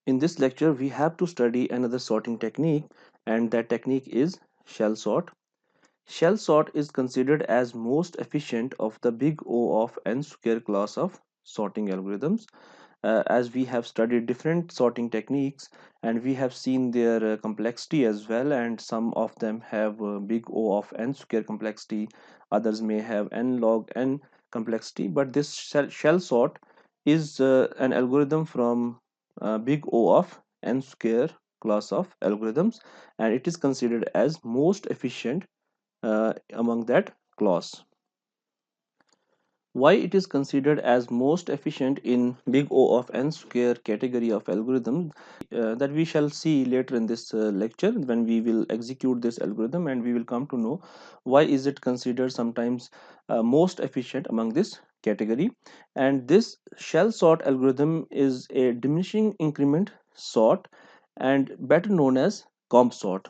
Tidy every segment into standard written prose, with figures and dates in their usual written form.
In this lecture, we have to study another sorting technique, and that technique is shell sort. Shell sort is considered as most efficient of the big O of n square class of sorting algorithms. As we have studied different sorting techniques and we have seen their complexity as well, and some of them have big O of n square complexity, others may have n log n complexity, but this shell sort is an algorithm from big O of n square class of algorithms, and it is considered as most efficient among that class. Why it is considered as most efficient in big O of n square category of algorithm, that we shall see later in this lecture when we will execute this algorithm, and we will come to know why is it considered sometimes most efficient among this category. And this shell sort algorithm is a diminishing increment sort and better known as comp sort.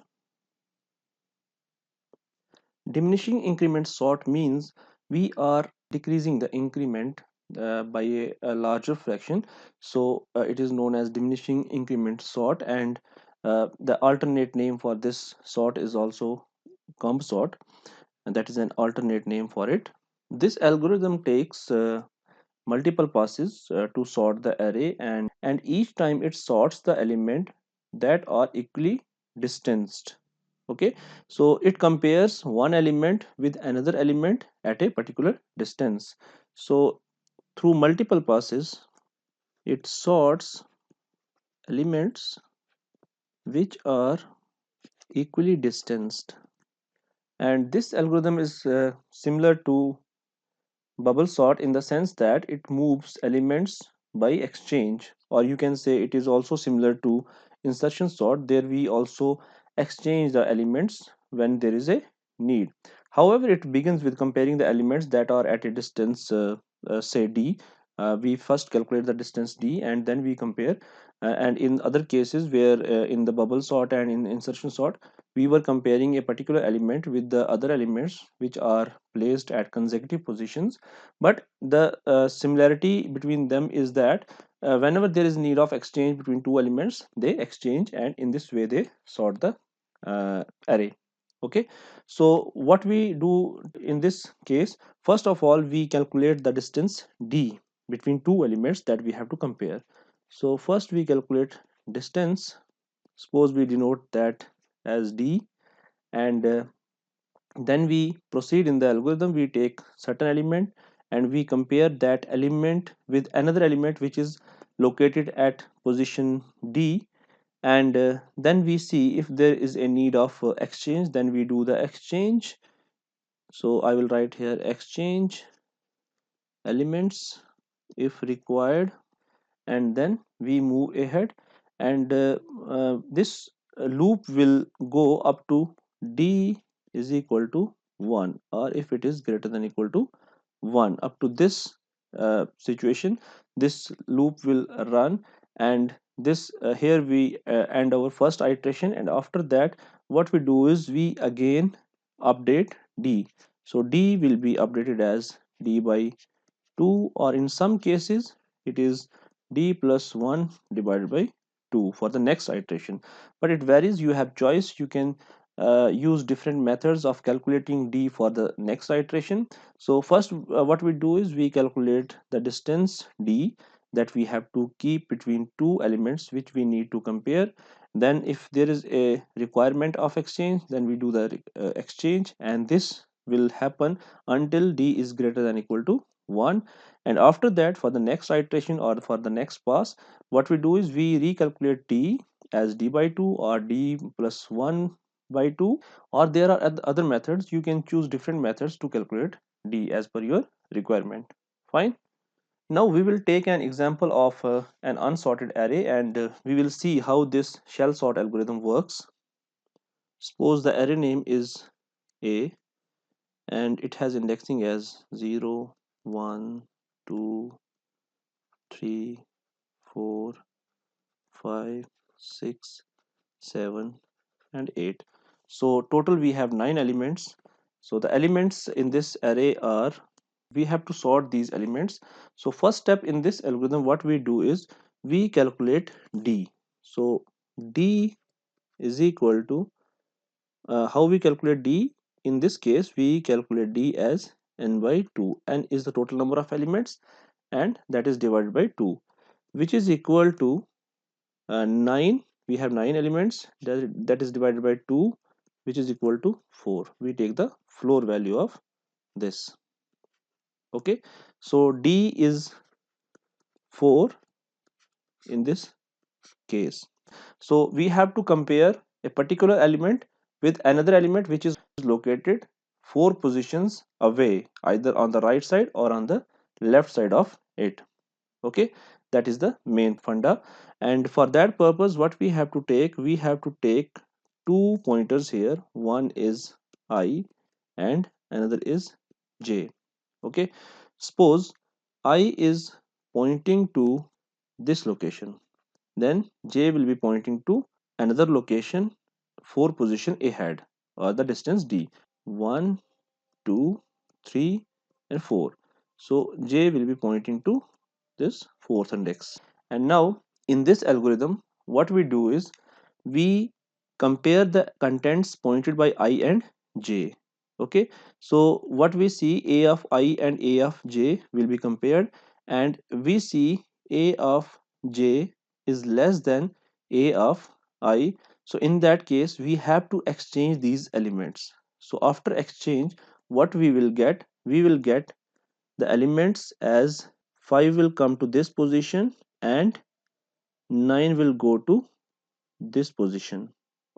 Diminishing increment sort means we are decreasing the increment by a larger fraction. So it is known as diminishing increment sort, and the alternate name for this sort is also comp sort, and that is an alternate name for it. This algorithm takes multiple passes to sort the array, and each time it sorts the element that are equally distanced. Okay, so it compares one element with another element at a particular distance. So through multiple passes it sorts elements which are equally distanced, and this algorithm is similar to bubble sort in the sense that it moves elements by exchange, or you can say it is also similar to insertion sort. There we also exchange the elements when there is a need. However, it begins with comparing the elements that are at a distance, say d. We first calculate the distance d and then we compare. And in other cases where in the bubble sort and in insertion sort, we were comparing a particular element with the other elements which are placed at consecutive positions, but the similarity between them is that whenever there is need of exchange between two elements, they exchange, and in this way they sort the array. Okay, so what we do in this case, first of all we calculate the distance d between two elements that we have to compare. So first we calculate distance. Suppose we denote that as d, and then we proceed in the algorithm. We take certain element and we compare that element with another element which is located at position d, and then we see if there is a need of exchange, then we do the exchange. So I will write here exchange elements if required, and then we move ahead, and this loop will go up to d is equal to 1, or if it is greater than equal to 1. Up to this situation this loop will run, and this here we end our first iteration, and after that what we do is we again update d. So d will be updated as d by 2, or in some cases it is d plus 1 divided by 2 for the next iteration, but it varies. You have choice, you can use different methods of calculating d for the next iteration. So first what we do is we calculate the distance d that we have to keep between two elements which we need to compare. Then if there is a requirement of exchange, then we do the exchange, and this will happen until d is greater than equal to 1. And after that, for the next iteration or for the next pass, what we do is we recalculate d as d by 2 or d plus 1 by 2, or there are other methods. You can choose different methods to calculate d as per your requirement. Fine. Now we will take an example of an unsorted array, and we will see how this shell sort algorithm works. Suppose the array name is a and it has indexing as 0, 1, 2, 3, 4, 5, 6, 7, and 8. So total we have 9 elements. So the elements in this array are, we have to sort these elements. So first step in this algorithm, what we do is we calculate d. So d is equal to, how we calculate d? In this case we calculate d as n by 2. N is the total number of elements and that is divided by 2, which is equal to 9. We have 9 elements, that is divided by 2, which is equal to 4. We take the floor value of this. Okay, so d is 4 in this case. So we have to compare a particular element with another element which is located 4 positions away, either on the right side or on the left side of it. Okay, that is the main funda. And for that purpose, what we have to take, we have to take two pointers here. One is I and another is j. Okay, suppose I is pointing to this location, then j will be pointing to another location 4 position ahead, or the distance d, 1 2 3 and 4. So j will be pointing to this fourth index. And now in this algorithm, what we do is we compare the contents pointed by I and j. Okay, so what we see, a of I and a of j will be compared, and we see a of j is less than a of I. So in that case we have to exchange these elements. So after exchange, what we will get, we will get the elements as 5 will come to this position and 9 will go to this position.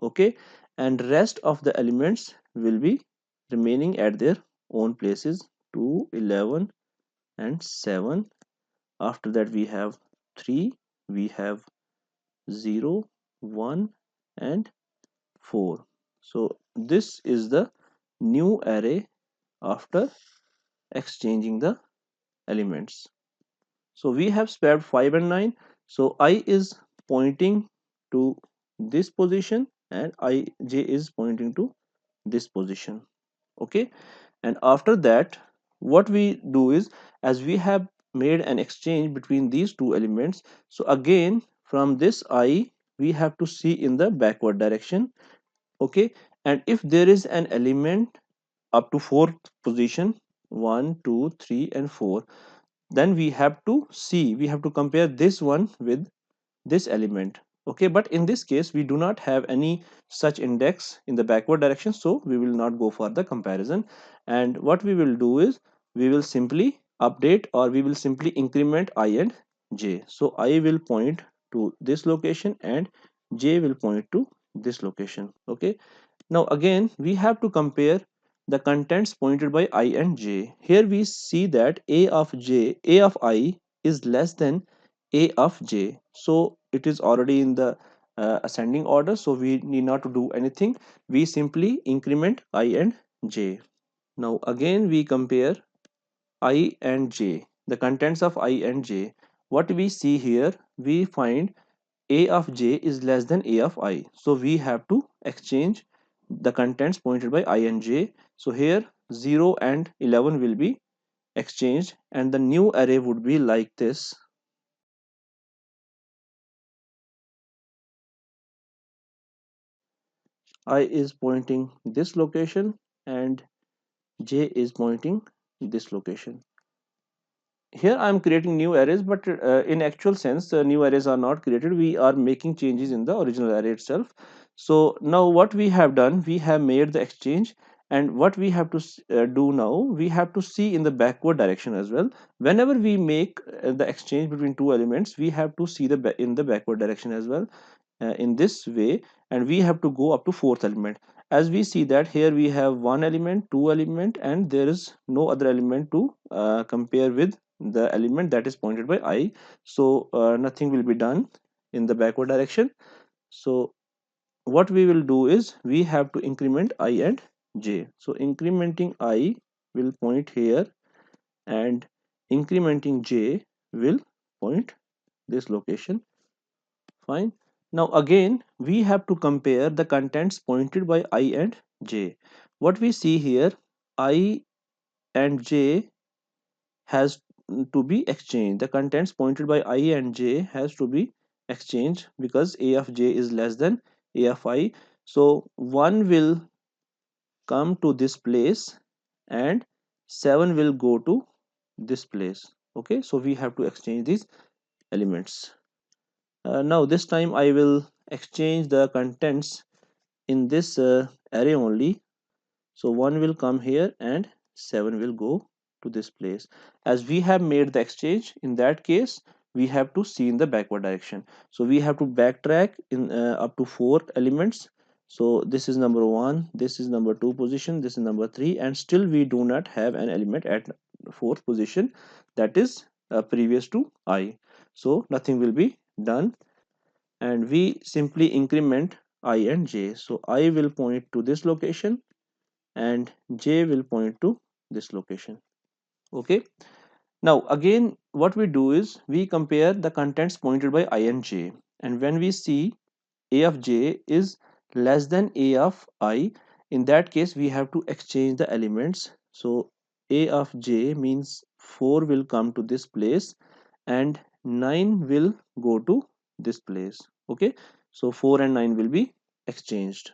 Okay, and rest of the elements will be remaining at their own places, 2 11 and 7. After that we have 3, we have 0 1 and 4. So this is the new array after exchanging the elements. So we have spared 5 and 9. So I is pointing to this position and ij is pointing to this position. Okay, and after that what we do is, as we have made an exchange between these two elements, so again from this I we have to see in the backward direction. Okay, and if there is an element up to fourth position, 1 2 3 and 4, then we have to see, we have to compare this one with this element. Okay, but in this case we do not have any such index in the backward direction, so we will not go for the comparison. And what we will do is we will simply update, or we will simply increment I and j. So I will point to this location and j will point to this location. Okay, now again we have to compare the contents pointed by I and j. Here we see that a of I is less than a of j. So it is already in the ascending order, so we need not to do anything. We simply increment I and j. Now again we compare I and j, the contents of I and j. What we see here, we find a of j is less than a of I. So we have to exchange the contents pointed by I and j. So here 0 and 11 will be exchanged and the new array would be like this. I is pointing this location and j is pointing this location. Here I am creating new arrays, but in actual sense new arrays are not created. We are making changes in the original array itself. So now what we have done, we have made the exchange, and what we have to do now, we have to see in the backward direction as well. Whenever we make the exchange between two elements, we have to see in the backward direction as well, in this way, and we have to go up to fourth element. As we see that here we have one element, two element, and there is no other element to compare with the element that is pointed by I. So nothing will be done in the backward direction. So what we will do is we have to increment I and j. So incrementing I will point here and incrementing j will point this location. Fine. Now again we have to compare the contents pointed by I and j. What we see here, I and j has to be exchanged. The contents pointed by I and j has to be exchange because a of j is less than a of I. So 1 will come to this place and 7 will go to this place. Okay, so we have to exchange these elements. Now this time I will exchange the contents in this array only. So 1 will come here and 7 will go to this place. As we have made the exchange, in that case, we have to see in the backward direction. So we have to backtrack in up to 4 elements. So this is number 1, this is number 2 position, this is number 3, and still we do not have an element at 4th position, that is previous to I. So nothing will be done, and we simply increment I and j. So I will point to this location and j will point to this location. Okay, now again what we do is we compare the contents pointed by I and j, and when we see a of j is less than a of I, in that case we have to exchange the elements. So a of j means 4 will come to this place and 9 will go to this place. Okay, so 4 and 9 will be exchanged.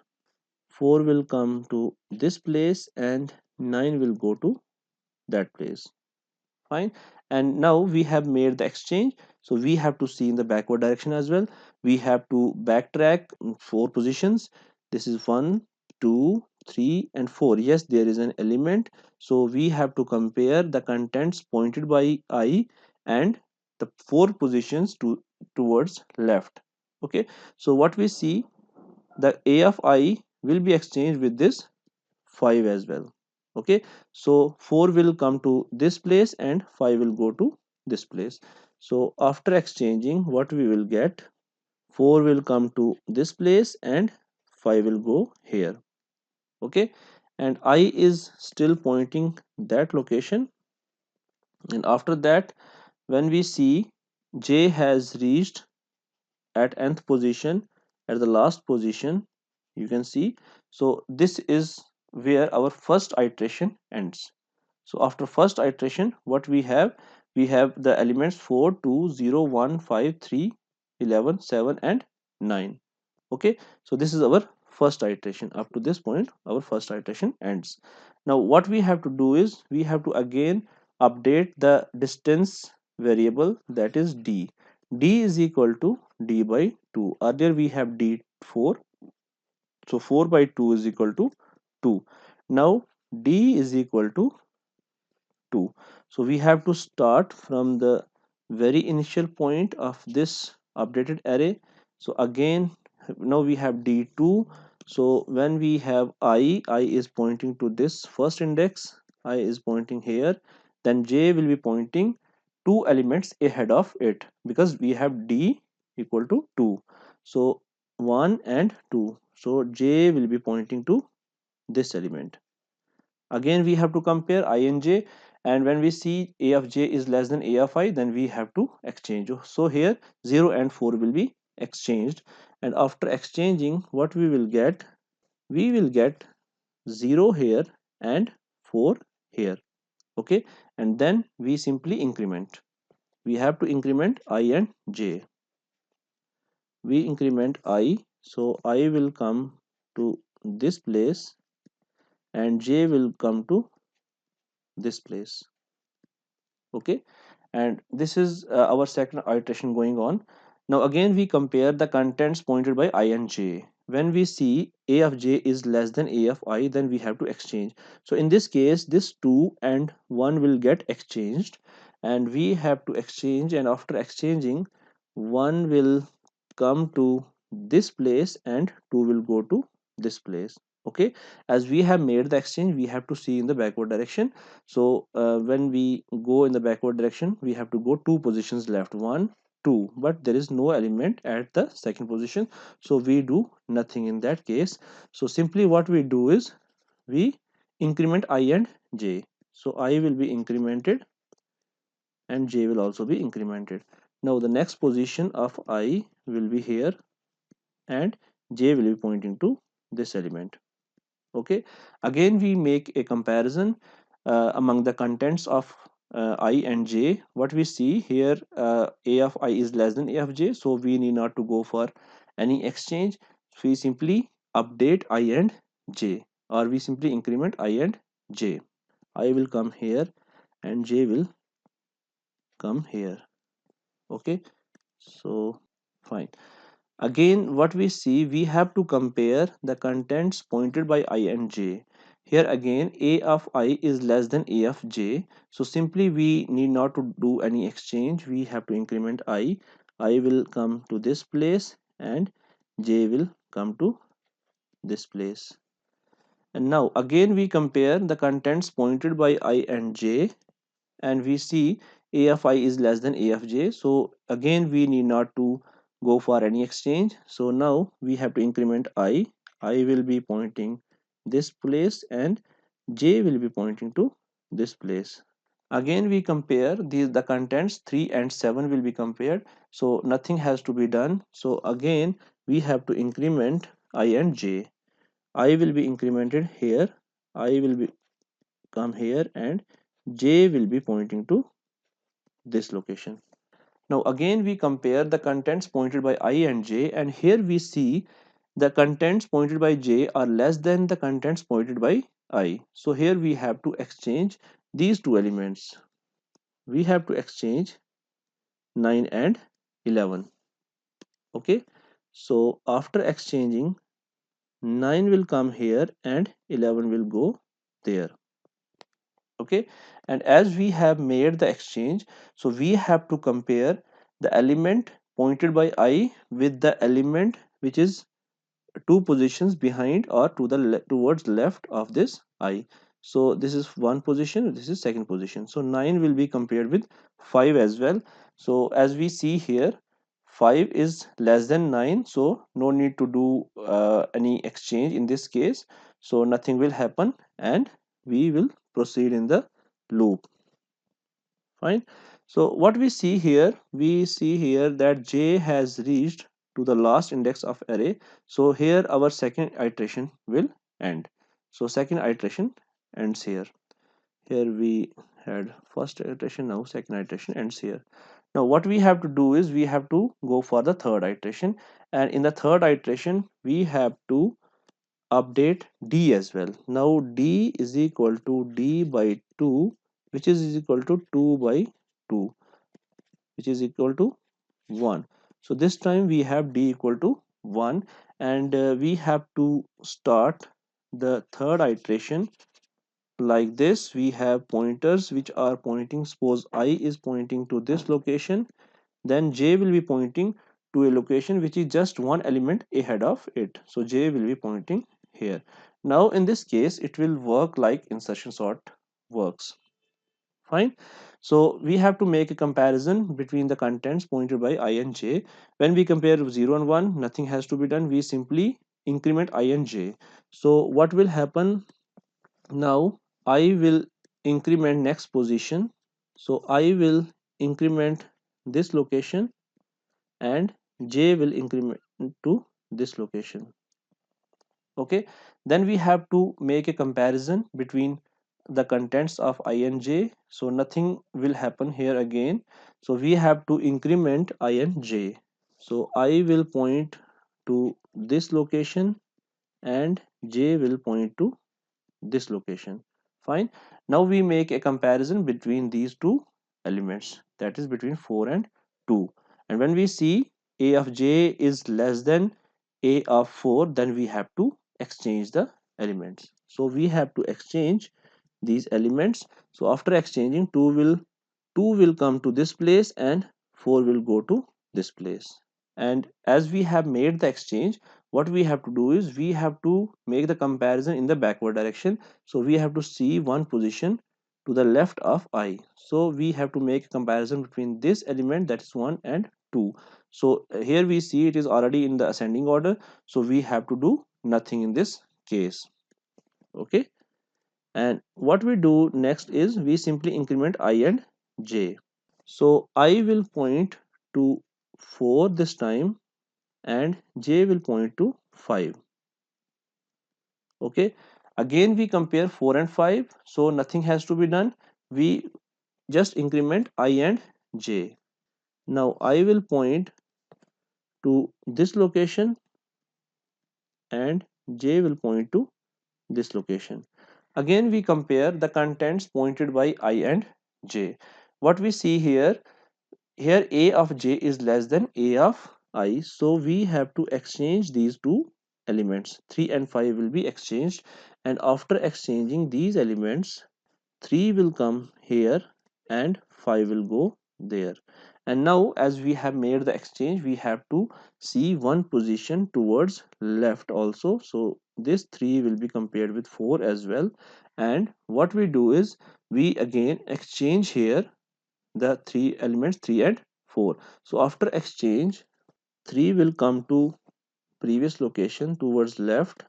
4 will come to this place and 9 will go to that place. Fine. And now we have made the exchange, so we have to see in the backward direction as well. We have to backtrack 4 positions. This is 1, 2, 3 and 4. Yes, there is an element, so we have to compare the contents pointed by I and the 4 positions towards left. Okay, so what we see, the a of I will be exchanged with this 5 as well. Okay, so 4 will come to this place and 5 will go to this place. So after exchanging, what we will get, 4 will come to this place and 5 will go here. Okay, and I is still pointing that location, and after that when we see j has reached at nth position, at the last position, you can see. So this is where our first iteration ends. So after first iteration, what we have the elements 4, 2, 0, 1, 5, 3, 11, 7 and 9. Okay, so this is our first iteration. Up to this point our first iteration ends. Now what we have to do is we have to again update the distance variable, that is d. D is equal to d by 2. Earlier we have d4, so 4 by 2 is equal to 2. Now d is equal to 2. So we have to start from the very initial point of this updated array. So again, now we have d2. So when we have I is pointing to this first index, I is pointing here, then j will be pointing 2 elements ahead of it because we have d equal to 2. So 1 and 2. So j will be pointing to this element. Again we have to compare I and j, and when we see a of j is less than a of I, then we have to exchange. So here 0 and 4 will be exchanged, and after exchanging what we will get, we will get 0 here and 4 here. Okay, and then we simply increment. We have to increment I and j. We increment I, so I will come to this place and j will come to this place. Okay, and this is our second iteration going on. Now again we compare the contents pointed by I and j. When we see a of j is less than a of I, then we have to exchange. So in this case this 2 and 1 will get exchanged, and we have to exchange, and after exchanging 1 will come to this place and 2 will go to this place. Okay, as we have made the exchange, we have to see in the backward direction. So when we go in the backward direction, we have to go 2 positions left, 1, 2, but there is no element at the second position, so we do nothing in that case. So simply what we do is we increment I and j. So I will be incremented and j will also be incremented. Now the next position of I will be here and j will be pointing to this element. Okay, again we make a comparison among the contents of I and j, what we see here, a of I is less than a of j, so we need not to go for any exchange. We simply update I and j, or we simply increment I and j. I will come here and j will come here. Okay, so fine. Again, what we see, we have to compare the contents pointed by I and j. Here again, a of I is less than a of j. So simply we need not to do any exchange. We have to increment I. I will come to this place and j will come to this place. And now again we compare the contents pointed by I and j, and we see a of I is less than a of j. So again we need not to go for any exchange. So now we have to increment I will be pointing this place and j will be pointing to this place. Again we compare the contents 3 and 7 will be compared, so nothing has to be done. So again we have to increment I and j. I will be incremented here, I will be come here, and j will be pointing to this location. Now again we compare the contents pointed by I and j, and here we see the contents pointed by j are less than the contents pointed by I. So here we have to exchange these two elements. We have to exchange 9 and 11. Okay, so after exchanging, 9 will come here and 11 will go there. Okay, and as we have made the exchange, so we have to compare the element pointed by I with the element which is two positions behind or to the towards left of this I. So this is one position, this is second position. So 9 will be compared with 5 as well. So as we see here, 5 is less than 9, so no need to do any exchange in this case. So nothing will happen and we will proceed in the loop. Fine. So what we see here that j has reached to the last index of array. So here our second iteration will end. So second iteration ends here. Here we had first iteration, now second iteration ends here. Now what we have to do is we have to go for the third iteration, and in the third iteration we have to update d as well. Now d is equal to d by 2, which is equal to 2 by 2, which is equal to 1. So this time we have d equal to 1, and we have to start the third iteration like this. We have pointers which are pointing, suppose I is pointing to this location, then j will be pointing to a location which is just one element ahead of it. So j will be pointing here. Now in this case it will work like insertion sort works. Fine. So we have to make a comparison between the contents pointed by I and j. When we compare 0 and 1, nothing has to be done. We simply increment I and j. So what will happen now? I will increment next position. So I will increment this location and j will increment to this location. Okay, then we have to make a comparison between the contents of I and j. So nothing will happen here again. So we have to increment I and j. So I will point to this location and j will point to this location. Fine. Now we make a comparison between these two elements, that is between 4 and 2, and when we see a of j is less than a of 4, then we have to exchange the elements. So we have to exchange these elements. So after exchanging, 2 will come to this place and 4 will go to this place. And as we have made the exchange, what we have to do is we have to make the comparison in the backward direction. So we have to see one position to the left of I. So we have to make a comparison between this element, that is 1 and 2. So here we see it is already in the ascending order, so we have to do nothing in this case. Okay, and what we do next is we simply increment I and j. So I will point to 4 this time and j will point to 5. Okay, again we compare 4 and 5, so nothing has to be done. We just increment I and j. Now I will point to this location and j will point to this location. Again we compare the contents pointed by I and j. What we see here, a of j is less than a of I, so we have to exchange these two elements. 3 and 5 will be exchanged, and after exchanging these elements, 3 will come here and 5 will go there. And now as we have made the exchange, we have to see one position towards left also. So this 3 will be compared with 4 as well. And what we do is we again exchange here the three elements 3 and 4. So after exchange, 3 will come to previous location towards left,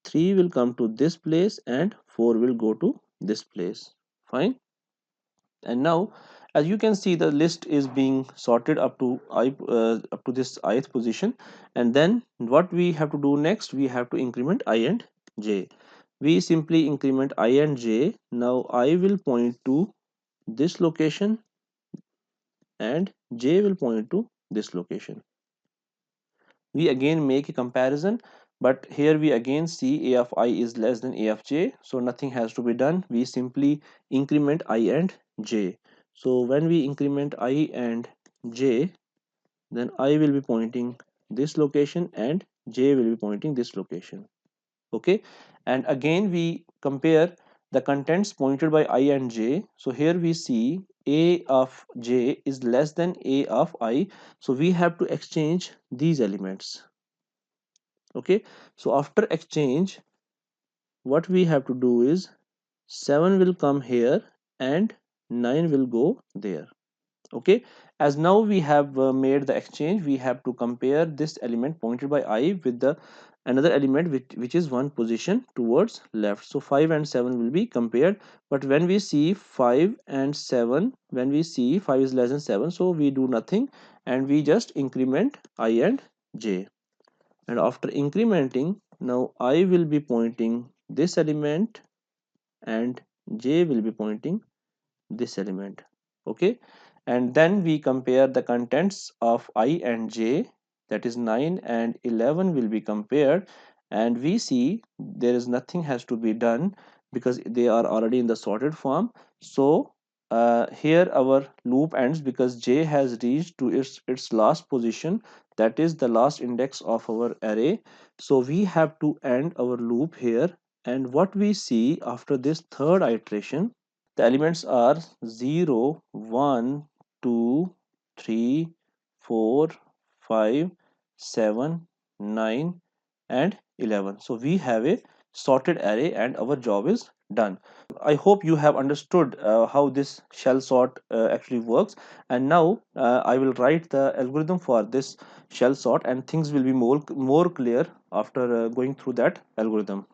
3 will come to this place, and 4 will go to this place. Fine. And now as you can see, the list is being sorted up to up to this ith position. And then what we have to do next, we have to increment I and j. We simply increment I and j. Now I will point to this location and j will point to this location. We again make a comparison, but here we again see a of I is less than a of j, so nothing has to be done. We simply increment I and j. So when we increment I and j, then I will be pointing this location and j will be pointing this location. Okay, and again we compare the contents pointed by I and j. So here we see a of j is less than a of I, so we have to exchange these elements. Okay, so after exchange, what we have to do is 7 will come here and 9 will go there. Okay, as now we have made the exchange, we have to compare this element pointed by I with the another element which is one position towards left. So 5 and 7 will be compared, but when we see 5 and 7, when we see 5 is less than 7, so we do nothing and we just increment I and j. And after incrementing, now I will be pointing this element and j will be pointing this element. Okay, and then we compare the contents of I and j, that is 9 and 11 will be compared, and we see there is nothing has to be done because they are already in the sorted form. So here our loop ends because j has reached to its last position, that is the last index of our array. So we have to end our loop here, and what we see after this third iteration, the elements are 0, 1, 2, 3, 4, 5, 7, 9, and 11. So we have a sorted array and our job is done. I hope you have understood how this shell sort actually works. And now I will write the algorithm for this shell sort, and things will be more clear after going through that algorithm.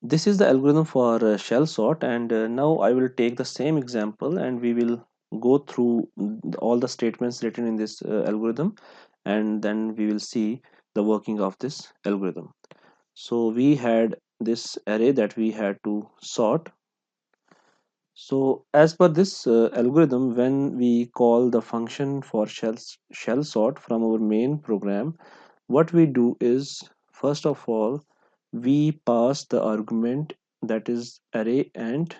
This is the algorithm for shell sort, and now I will take the same example and we will go through all the statements written in this algorithm, and then we will see the working of this algorithm. So we had this array that we had to sort. So as per this algorithm, when we call the function for shell sort from our main program, what we do is, first of all, we pass the argument, that is array, and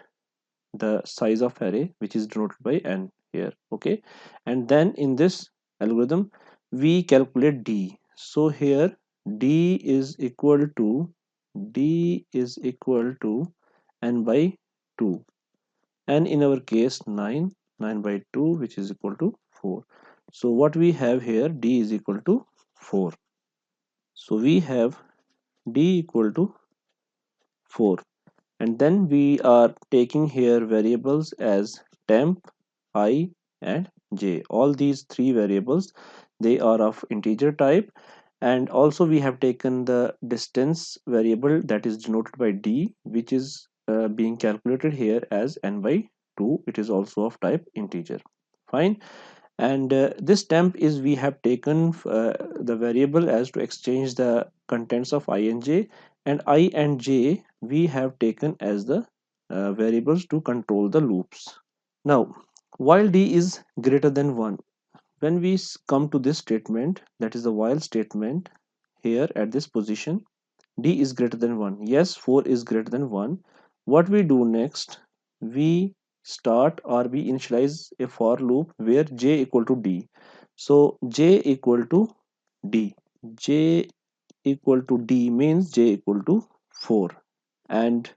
the size of array, which is denoted by n here. Okay, and then in this algorithm we calculate d. So here d is equal to n by 2, and in our case 9 by 2, which is equal to 4. So what we have here, d is equal to 4. So we have d equal to 4, and then we are taking here variables as temp, I, and j. All these three variables, they are of integer type, and also we have taken the distance variable that is denoted by d, which is being calculated here as n by 2. It is also of type integer. Fine. And this temp is we have taken the variable as to exchange the contents of I and j, and I and j we have taken as the variables to control the loops. Now, while d is greater than 1, when we come to this statement, that is the while statement, here at this position, d is greater than 1. Yes, 4 is greater than 1. What we do next, we start or we initialize a for loop where j equal to d. So j equal to d. J equal to d means j equal to 4. And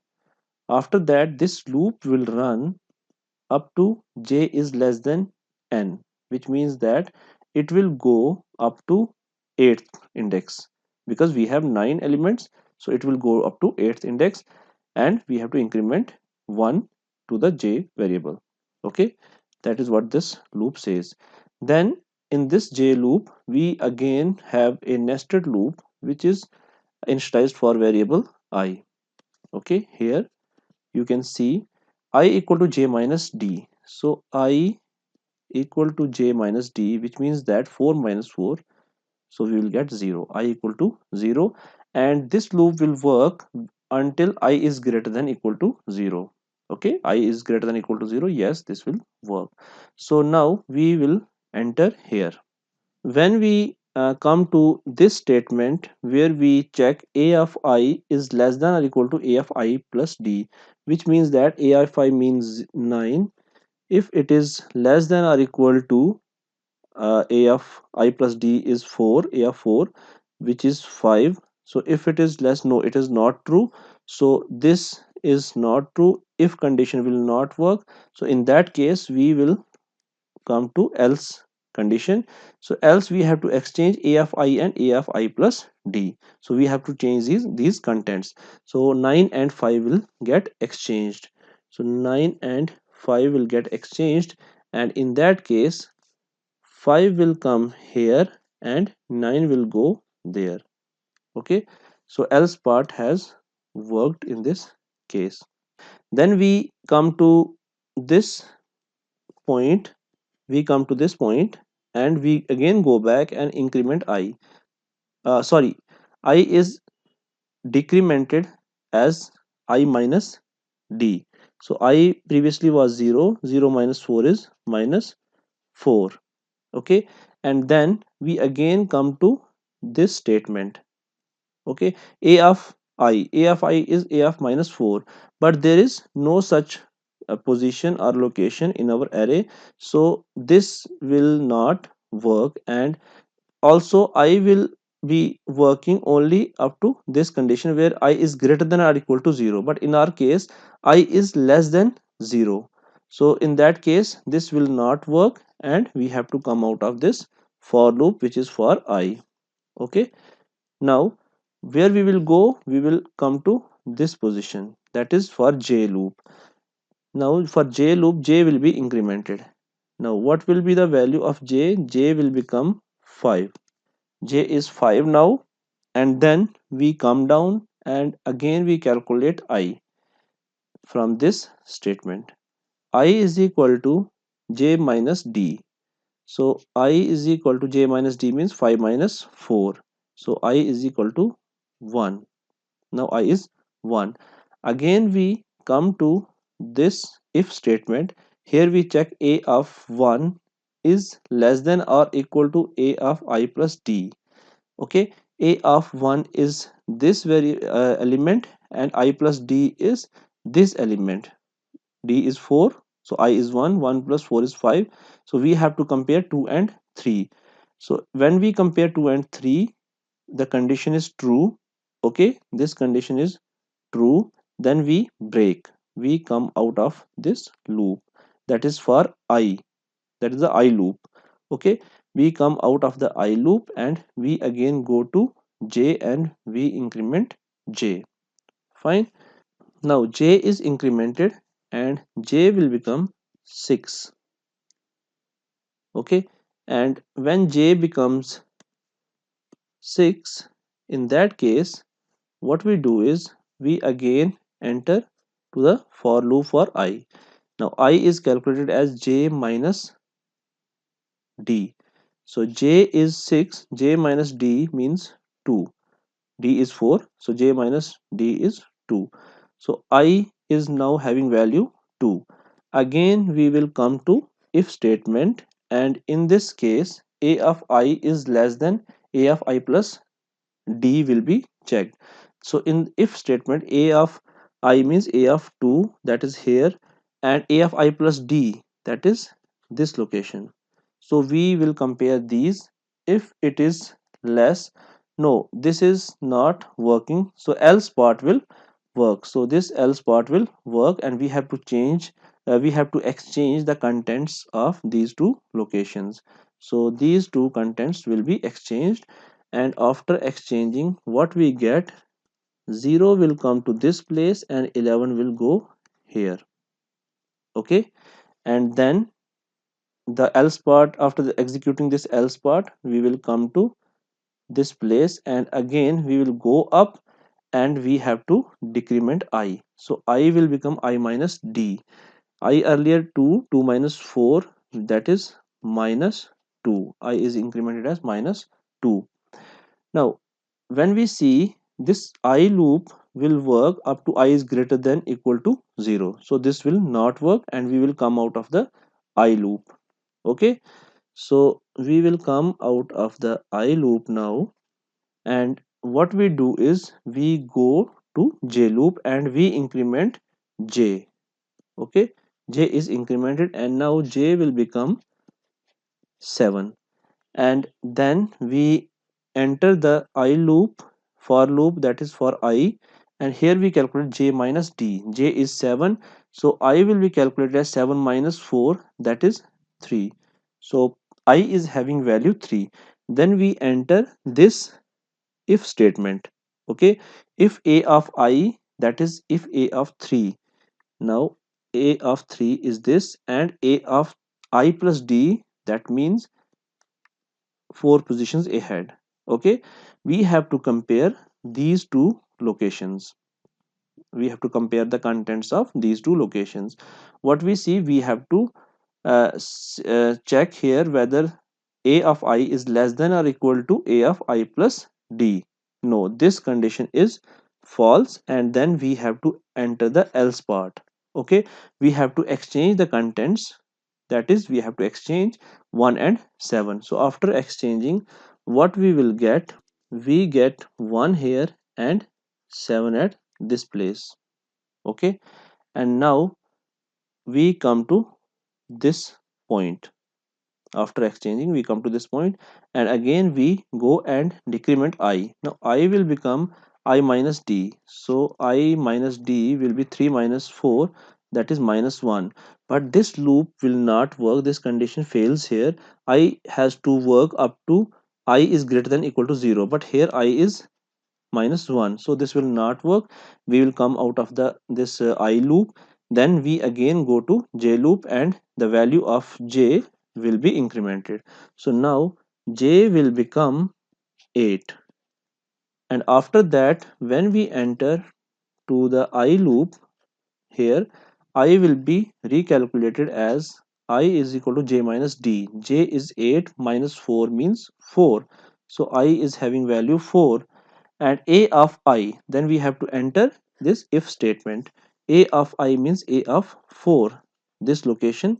after that, this loop will run up to j is less than n, which means that it will go up to 8th index, because we have 9 elements, so it will go up to 8th index, and we have to increment 1 to the j variable. Okay, that is what this loop says. Then in this j loop we again have a nested loop which is initialized for variable I. Okay, here you can see I equal to j minus d. So I equal to j minus d, which means that 4 minus 4, so we will get 0. I equal to 0, and this loop will work until I is greater than equal to 0. Okay, I is greater than equal to 0. Yes, this will work. So now we will enter here. When we come to this statement where we check a of I is less than or equal to a of I plus d, which means that a of I means 9. If it is less than or equal to a of I plus d is 4, a of 4, which is 5. So if it is less, no, it is not true. So this is not true. If condition will not work, so in that case we will come to else condition. So else we have to exchange a of I and a of I plus d. So we have to change these contents. So 9 and 5 will get exchanged. So 9 and 5 will get exchanged, and in that case 5 will come here and 9 will go there. Okay, so else part has worked in this case. Then we come to this point, and we again go back and increment I. Sorry, I is decremented as I minus d. So I previously was 0, 0 minus 4 is minus 4. Okay, and then we again come to this statement. Okay, a of I is a of minus 4, but there is no such position or location in our array, so this will not work. And also I will be working only up to this condition where I is greater than or equal to 0, but in our case I is less than 0. So in that case this will not work, and we have to come out of this for loop which is for I. Okay, now where we will go, we will come to this position, that is for j loop. Now for j loop, j will be incremented. Now what will be the value of j? J will become 5. J is 5 now, and then we come down and again we calculate I from this statement. I is equal to j minus d. So I is equal to j minus d means 5 minus 4. So I is equal to 1. Now I is 1. Again we come to this if statement. Here we check a of 1 is less than or equal to a of I plus d. Okay, a of 1 is this very element, and I plus d is this element. D is 4, so I is 1, 1 plus 4 is 5. So we have to compare 2 and 3. So when we compare 2 and 3, the condition is true. Okay, this condition is true. Then we break, we come out of this loop, that is for I, that is the I loop. Okay, we come out of the I loop and we again go to j and we increment j. Fine. Now j is incremented and j will become 6. Okay, and when j becomes 6, in that case what we do is we again enter to the for loop for I. Now I is calculated as j minus d. So j is 6, j minus d means 2, d is 4, so j minus d is 2. So I is now having value 2. Again we will come to if statement, and in this case a of I is less than a of I plus d will be checked. So in if statement a of I means a of 2, that is here, and a of I plus d, that is this location. So we will compare these. If it is less, no, this is not working, so else part will work. So this else part will work, and we have to change, we have to exchange the contents of these two locations. So these two contents will be exchanged, and after exchanging what we get, 0 will come to this place and 11 will go here. Okay, and then the else part, after executing this else part, we will come to this place, and again we will go up, and we have to decrement I. So I will become I minus d. I earlier 2, 2 minus 4, that is minus 2. I is incremented as minus 2. Now when we see this I loop will work up to I is greater than equal to 0. So this will not work, and we will come out of the I loop. Okay, so we will come out of the I loop now, and what we do is we go to j loop and we increment j. Okay, j is incremented, and now j will become 7, and then we enter the I loop, for loop, that is for I, and here we calculate j minus d. J is 7, so I will be calculated as 7 minus 4, that is 3. So I is having value 3. Then we enter this if statement. Okay, if a of I, that is if a of 3. Now a of 3 is this, and a of I plus d, that means 4 positions ahead. Okay, we have to compare these two locations. We have to compare the contents of these two locations. What we see, we have to check here whether a of I is less than or equal to a of I plus d. No, this condition is false, and then we have to enter the else part. Okay, we have to exchange the contents, that is we have to exchange 1 and 7. So after exchanging, what we will get, we get 1 here and 7 at this place. Okay, and now we come to this point. After exchanging, we come to this point, and again we go and decrement I. Now I will become I minus d. So I minus d will be 3 minus 4, that is minus 1. But this loop will not work, this condition fails here. I has to work up to I is greater than equal to 0, but here I is minus 1, so this will not work. We will come out of the this I loop. Then we again go to j loop, and the value of j will be incremented. So now j will become 8, and after that when we enter to the I loop, here I will be recalculated as I is equal to j minus d. J is 8 minus 4 means 4, so I is having value 4, and a of I, then we have to enter this if statement. A of I means a of 4, this location,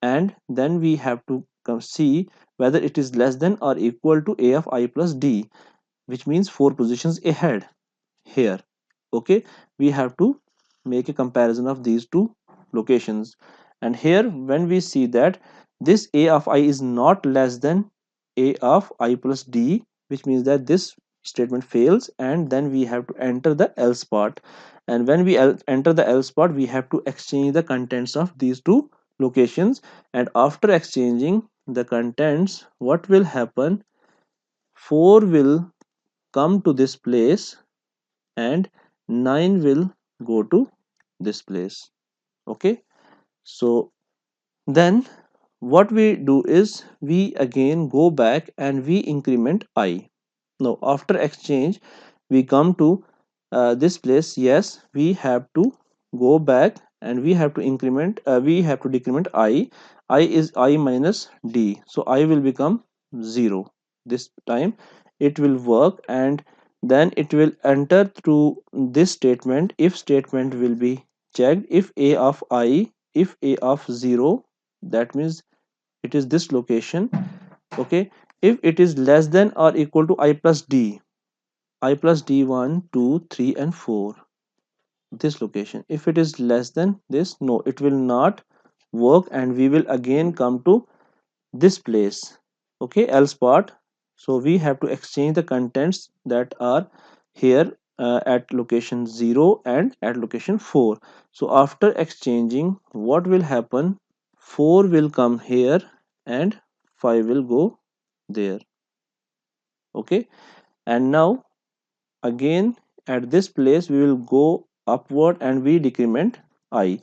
and then we have to come see whether it is less than or equal to a of I plus d, which means 4 positions ahead here. Okay, we have to make a comparison of these two locations, and here when we see that this a of I is not less than a of I plus d, which means that this statement fails, and then we have to enter the else part. And when we enter the else part, we have to exchange the contents of these two locations, and after exchanging the contents, what will happen, 4 will come to this place, and 9 will go to this place. Okay, so then what we do is we again go back and we increment I. Now after exchange we come to this place. Yes, we have to go back and we have to increment, we have to decrement I is I minus d, so I will become 0. This time it will work, and then it will enter through this statement. If statement will be checked, if a of I, if a of 0, that means it is this location. Okay, if it is less than or equal to I plus d, I plus d 1 2 3 and 4, this location. If it is less than this, no, it will not work, and we will again come to this place. Okay, else part. So we have to exchange the contents that are here at location 0 and at location 4. So after exchanging, what will happen? 4 will come here and 5 will go there. Okay, and now again at this place we will go upward and we decrement I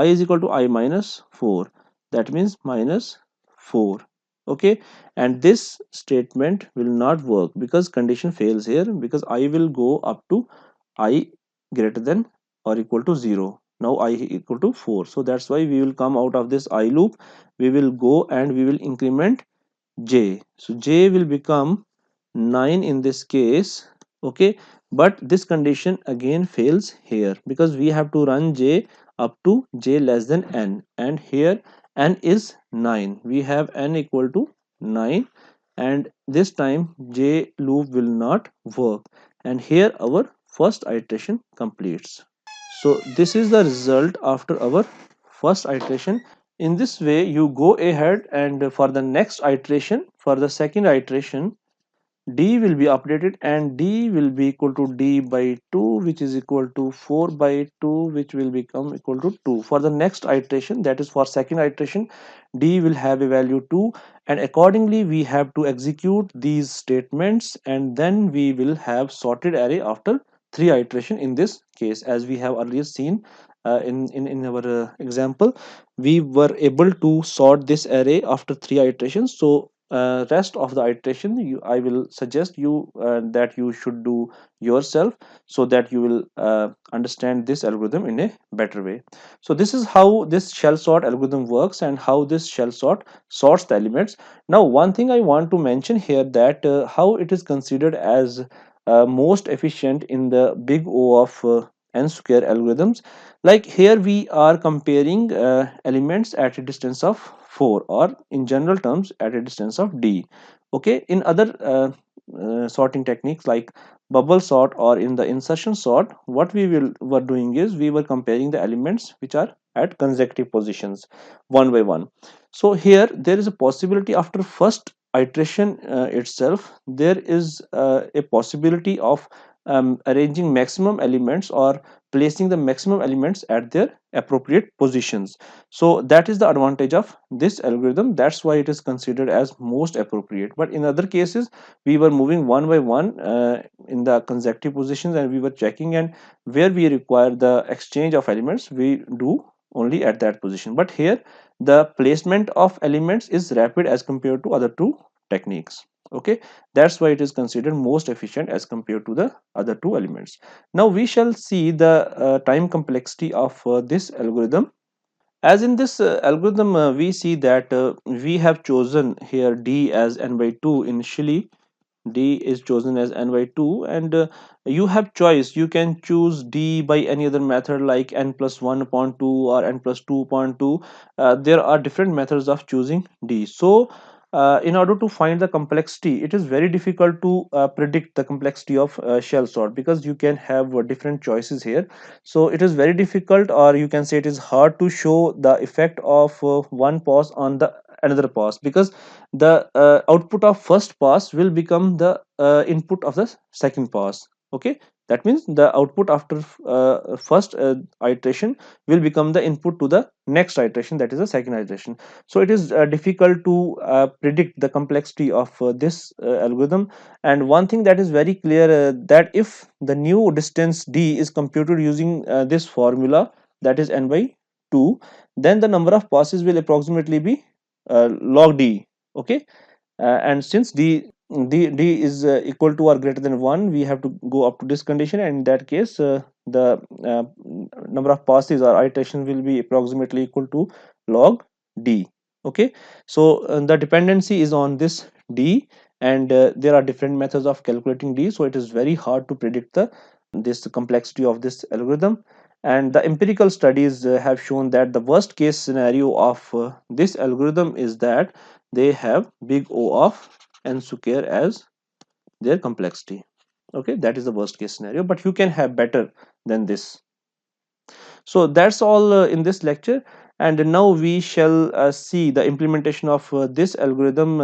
is equal to I minus 4, that means minus 4. Okay, and this statement will not work because condition fails here, because I will go up to I greater than or equal to 0. Now I equal to 4, so that's why we will come out of this I loop. We will go and we will increment j, so j will become 9 in this case. Okay, but this condition again fails here because we have to run j up to j less than n, and here n is 9. We have n equal to 9, and this time j loop will not work, and here our first iteration completes. So this is the result after our first iteration. In this way you go ahead, and for the next iteration, for the second iteration, d will be updated and d will be equal to d by 2, which is equal to 4 by 2, which will become equal to 2. For the next iteration, that is for second iteration, d will have a value 2, and accordingly we have to execute these statements, and then we will have sorted array after 3 iteration. In this case, as we have earlier seen in our example, we were able to sort this array after 3 iterations. So rest of the iteration, I will suggest you that you should do yourself, so that you will understand this algorithm in a better way. So this is how this shell sort algorithm works, and how this shell sort sorts the elements. Now one thing I want to mention here, that how it is considered as most efficient in the big O of n square algorithms. Like here we are comparing elements at a distance of 4, or in general terms at a distance of d. Okay, in other sorting techniques like bubble sort or in the insertion sort, what we were doing is we were comparing the elements which are at consecutive positions one by one. So here there is a possibility after first iteration itself, there is a possibility of arranging maximum elements or placing the maximum elements at their appropriate positions. So that is the advantage of this algorithm. That's why it is considered as most appropriate. But in other cases, we were moving one by one in the consecutive positions, and we were checking, and where we require the exchange of elements, we do only at that position. But here the placement of elements is rapid as compared to other two techniques. Okay, that's why it is considered most efficient as compared to the other two elements. Now we shall see the time complexity of this algorithm. As in this algorithm, we see that we have chosen here d as n by 2 initially. D is chosen as n by 2, and you have choice. You can choose d by any other method like n plus 1 upon 2 or n plus 2 upon 2. There are different methods of choosing d. So in order to find the complexity, it is very difficult to predict the complexity of shell sort, because you can have different choices here. So it is very difficult, or you can say it is hard to show the effect of one pass on the another pass, because the output of first pass will become the input of the second pass. Okay, that means the output after first iteration will become the input to the next iteration, that is the second iteration. So it is difficult to predict the complexity of this algorithm. And one thing that is very clear, that if the new distance d is computed using this formula, that is n by 2, then the number of passes will approximately be log d. Okay, and since d is equal to or greater than 1, we have to go up to this condition, and in that case the number of passes or iterations will be approximately equal to log d. Okay, so the dependency is on this d, and there are different methods of calculating d, so it is very hard to predict the this complexity of this algorithm. And the empirical studies have shown that the worst case scenario of this algorithm is that they have big O of n square as their complexity. Okay, that is the worst case scenario, but you can have better than this. So that's all in this lecture, and now we shall see the implementation of this algorithm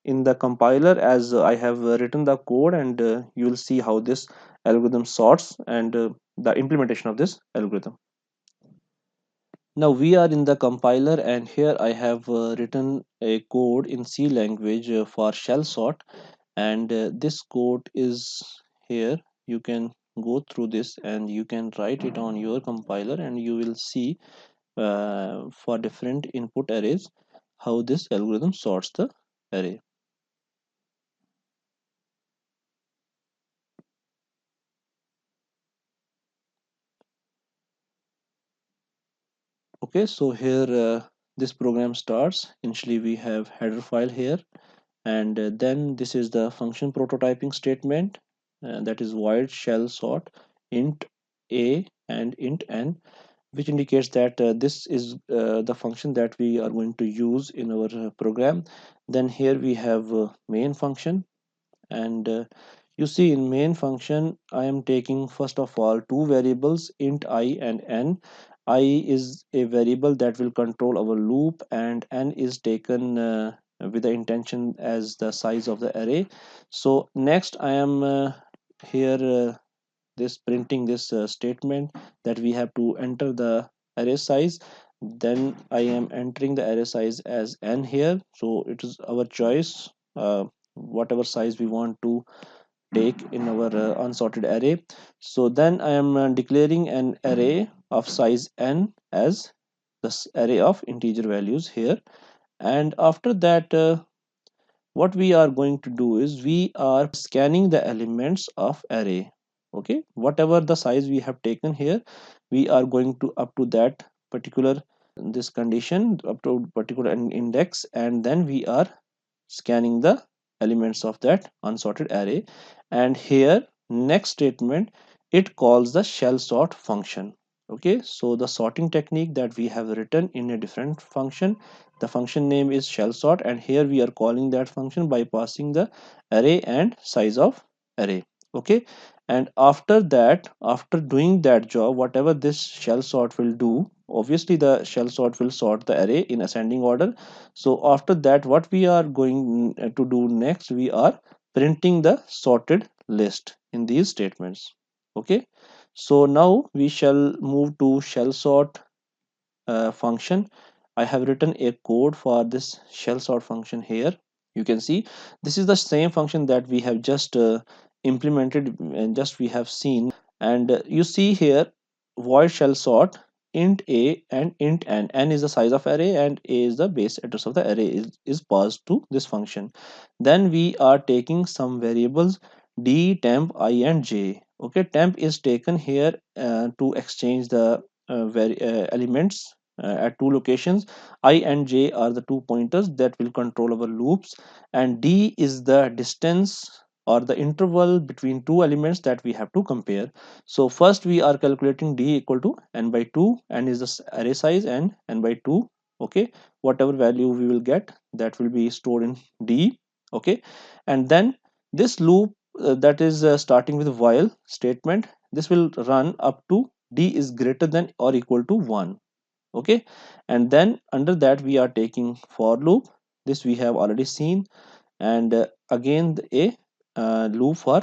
in the compiler, as I have written the code, and you will see how this algorithm sorts and the implementation of this algorithm. Now we are in the compiler, and here I have written a code in C language for shell sort, and this code is here. You can go through this and you can write it on your compiler, and you will see for different input arrays how this algorithm sorts the array. Okay, so here this program starts. Initially we have header file here, and then this is the function prototyping statement, that is void shell sort int a and int n, which indicates that this is the function that we are going to use in our program. Then here we have main function, and you see in main function I am taking first of all two variables, int I and n. I is a variable that will control our loop, and n is taken with the intention as the size of the array. So next I am here this printing this statement that we have to enter the array size. Then I am entering the array size as n here, so it is our choice whatever size we want to take in our unsorted array. So then I am declaring an array of size n as this array of integer values here. And after that what we are going to do is we are scanning the elements of array. Okay, whatever the size we have taken here, we are going to up to that particular this condition up to particular index, and then we are scanning the elements of that unsorted array. And here next statement, it calls the shell sort function. Okay, so the sorting technique that we have written in a different function, the function name is shell sort, and here we are calling that function by passing the array and size of array. Okay, and after that, after doing that job, whatever this shell sort will do, obviously the shell sort will sort the array in ascending order. So after that what we are going to do next, we are printing the sorted list in these statements. Okay, so now we shall move to shell sort function. I have written a code for this shell sort function here. You can see this is the same function that we have just implemented and just we have seen. And you see here void shell sort int a and int n. N is the size of array and a is the base address of the array is passed to this function. Then we are taking some variables d, temp, I and j. Okay, temp is taken here to exchange the elements at two locations. I and j are the two pointers that will control our loops, and d is the distance or the interval between two elements that we have to compare. So first we are calculating d equal to n by 2, n is the array size and n by 2. Okay, whatever value we will get, that will be stored in d. Okay, and then this loop that is starting with while statement, this will run up to d is greater than or equal to 1. Okay, and then under that we are taking for loop. This we have already seen, and again a loop for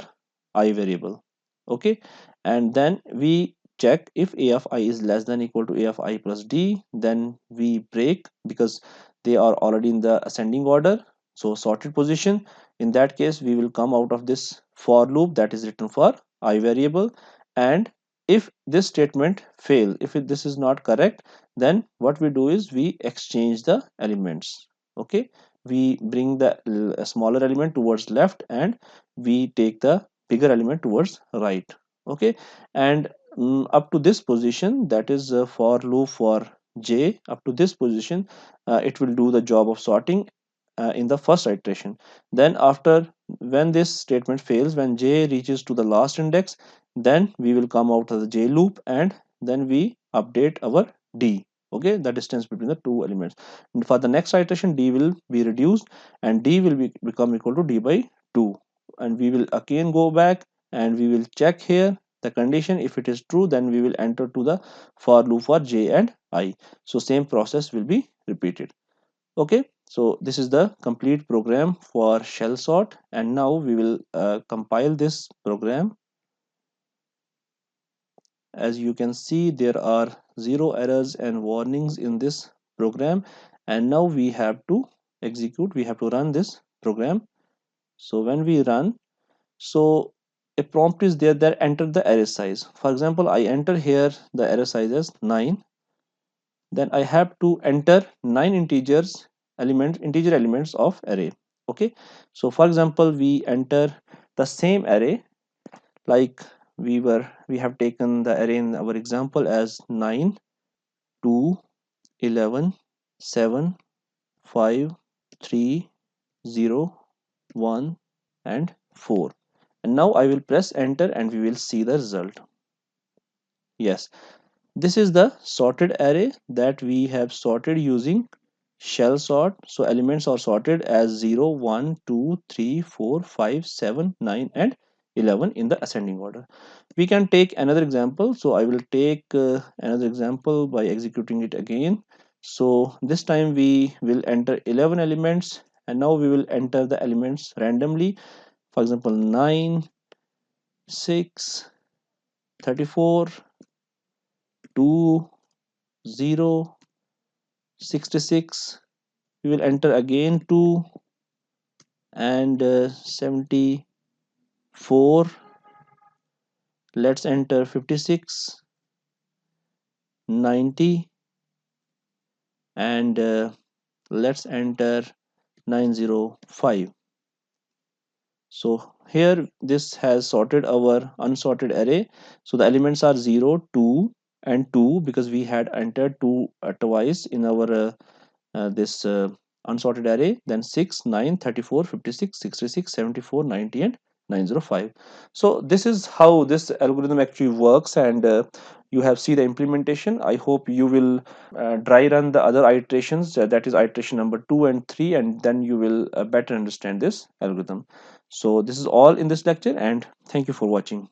I variable. Okay, and then we check if a of I is less than equal to a of I plus d, then we break because they are already in the ascending order, so sorted position. In that case we will come out of this for loop that is written for I variable. And if this statement fail, if this is not correct, then what we do is we exchange the elements. Okay, we bring the smaller element towards left and we take the bigger element towards right. Okay, and up to this position, that is for loop for j, up to this position, it will do the job of sorting in the first iteration. Then after, when this statement fails, when j reaches to the last index, then we will come out of the j loop and then we update our d. Okay, the distance between the two elements. And for the next iteration, d will be reduced and d will become equal to d by 2, and we will again go back and we will check here the condition. If it is true, then we will enter to the for loop for j and I. So same process will be repeated. Okay, so this is the complete program for shell sort, and now we will compile this program. As you can see, there are zero errors and warnings in this program, and now we have to execute, we have to run this program. So when we run, so a prompt is there that enter the array size. For example, I enter here the array size as 9. Then I have to enter 9 integer elements of array. Okay, so for example, we enter the same array, like we have taken the array in our example as 9, 2, 11, 7, 5, 3, 0, 1 and 4. And now I will press enter and we will see the result. Yes, this is the sorted array that we have sorted using shell sort. So elements are sorted as 0, 1, 2, 3, 4, 5, 7, 9 and 11 in the ascending order. We can take another example. So I will take another example by executing it again. So this time we will enter 11 elements, and now we will enter the elements randomly. For example, 9, 6, 34, 2, 0, 66. We will enter again 2 and 74. Let's enter 56, 90 and let's enter 905. So here this has sorted our unsorted array. So the elements are 0, 2 and 2 because we had entered 2 twice in our this unsorted array. Then 6, 9, 34, 56, 66, 74, 90 and 905. So this is how this algorithm actually works, and you have seen the implementation. I hope you will dry run the other iterations, that is iteration number 2 and 3, and then you will better understand this algorithm. So this is all in this lecture, and thank you for watching.